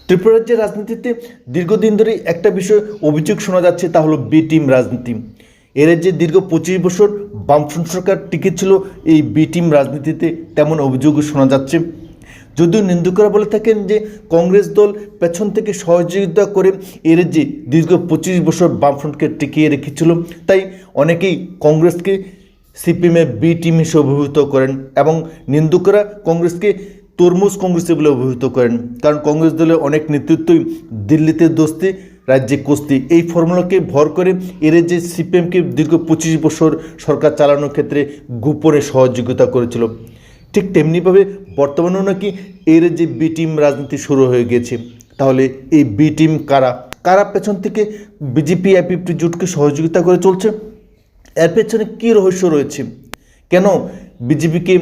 ত্রিপুরা রাজ্যের রাজনীতিতে দীর্ঘদিন ধরে একটা বিষয় অভিযোগ শোনা যাচ্ছে, তা হলো বি টিম রাজনীতি। এ রাজ্যে দীর্ঘ 25 বছর বামফ্রন্ট সরকার টিকে ছিল এই বি টিম রাজনীতিতে, তেমন অভিযোগও শোনা যাচ্ছে। যদিও নিন্দুকরা বলে থাকেন যে কংগ্রেস দল পেছন থেকে সহযোগিতা করে এ রাজ্যে দীর্ঘ 25 বছর বামফ্রন্টকে টিকিয়ে রেখেছিল, তাই অনেকেই কংগ্রেসকে সিপিএমের বি টিম হিসেবে অভিহিত করেন এবং নিন্দুকরা কংগ্রেসকে তরমুজ কংগ্রেসে বলে অভিহিত করেন, কারণ কংগ্রেস দলের অনেক নেতৃত্বই দিল্লিতে দোস্তি, রাজ্যে কুস্তি, এই ফর্মুলাকে ভর করে এর যে সিপিএমকে দীর্ঘ 25 বছর সরকার চালানোর ক্ষেত্রে গোপনে সহযোগিতা করেছিল। ঠিক তেমনিভাবে বর্তমানেও নাকি এর যে বি টিম রাজনীতি শুরু হয়ে গেছে। তাহলে এই বি টিম কারা কারা পেছন থেকে বিজেপি আইপিএফটি জোটকে সহযোগিতা করে চলছে? এর পেছনে কী রহস্য রয়েছে? কেন বিজেপিকে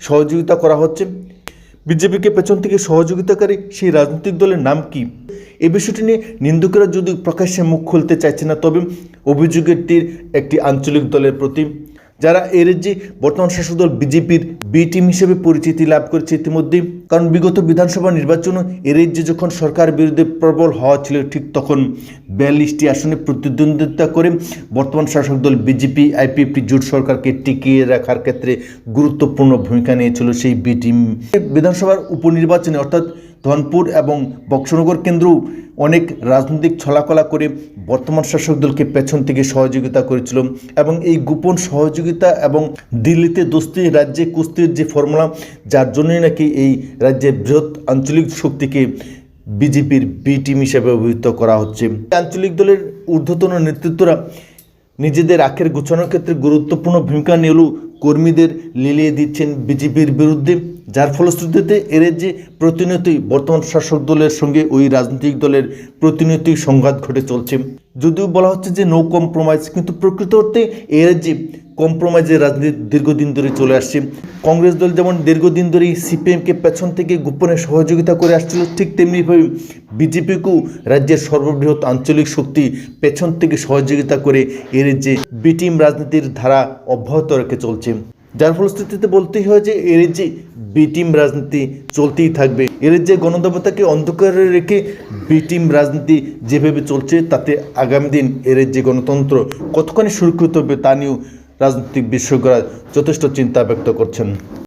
সহযোগিতা করা হচ্ছে? বিজেপিকে পেছন থেকে সহযোগিতাকারী সেই রাজনৈতিক দলের নাম কি? এই বিষয়টি নিয়ে নিন্দুকেরা যদি প্রকাশ্যে মুখ খুলতে চাইছে না, তবে অভিযোগটির একটি আঞ্চলিক দলের প্রতি, যারা এর যে বর্তমান শাসক দল বিজেপির বি টিম হিসেবে পরিচিতি লাভ করেছে ইতিমধ্যেই। কারণ বিগত বিধানসভা নির্বাচনে এর যে যখন সরকার বিরুদ্ধে প্রবল হওয়া ছিল, ঠিক তখন 42টি আসনে প্রতিদ্বন্দ্বিতা করে বর্তমান শাসক দল বিজেপি আইপিএফটি জোট সরকারকে টিকিয়ে রাখার ক্ষেত্রে গুরুত্বপূর্ণ ভূমিকা নিয়েছিল সেই বি টিম। বিধানসভার উপনির্বাচনে অর্থাৎ ধনপুর এবং বক্সনগর কেন্দ্রেও অনেক রাজনৈতিক ছলাকলা করে বর্তমান শাসক দলকে পেছন থেকে সহযোগিতা করেছিল এবং এই গোপন সহযোগিতা এবং দিল্লিতে দোস্তি, রাজ্যে কুস্তির যে ফর্মুলা, যার জন্যই নাকি এই রাজ্যের বৃহৎ আঞ্চলিক শক্তিকে বিজেপির বি টিম হিসেবে অভিহিত করা হচ্ছে। আঞ্চলিক দলের ঊর্ধ্বতন নেতৃত্বরা নিজেদের আখের গোছানোর ক্ষেত্রে গুরুত্বপূর্ণ ভূমিকা নিলেও কর্মীদের লেলিয়ে দিচ্ছেন বিজেপির বিরুদ্ধে, যার ফলশ্রুতিতে এর যে প্রতিনিয়তই বর্তমান শাসক দলের সঙ্গে ওই রাজনৈতিক দলের প্রতিনিয়তই সংঘাত ঘটে চলছে। যদিও বলা হচ্ছে যে নো কম্প্রোমাইজ, কিন্তু প্রকৃত অর্থে এর যে কম্প্রোমাইজের রাজনীতি দীর্ঘদিন ধরে চলে আসছে। কংগ্রেস দল যেমন দীর্ঘদিন ধরেই সিপিএমকে পেছন থেকে গোপনে সহযোগিতা করে আসছিল, ঠিক তেমনিভাবে বিজেপিকেও রাজ্যের সর্ববৃহৎ আঞ্চলিক শক্তি পেছন থেকে সহযোগিতা করে এর যে বি টিম রাজনীতির ধারা অব্যাহত রেখে চলছে, যার ফলশ্রুতিতে বলতেই হয় যে এর যে বি টিম রাজনীতি চলতেই থাকবে। এর যে গণদেবতাকে অন্ধকারে রেখে বি টিম রাজনীতি যেভাবে চলছে, তাতে আগামী দিন এর যে গণতন্ত্র কতখানি সুরক্ষিত হবে তা নিয়েও রাজনৈতিক বিশেষজ্ঞরা যথেষ্ট চিন্তা ব্যক্ত করছেন।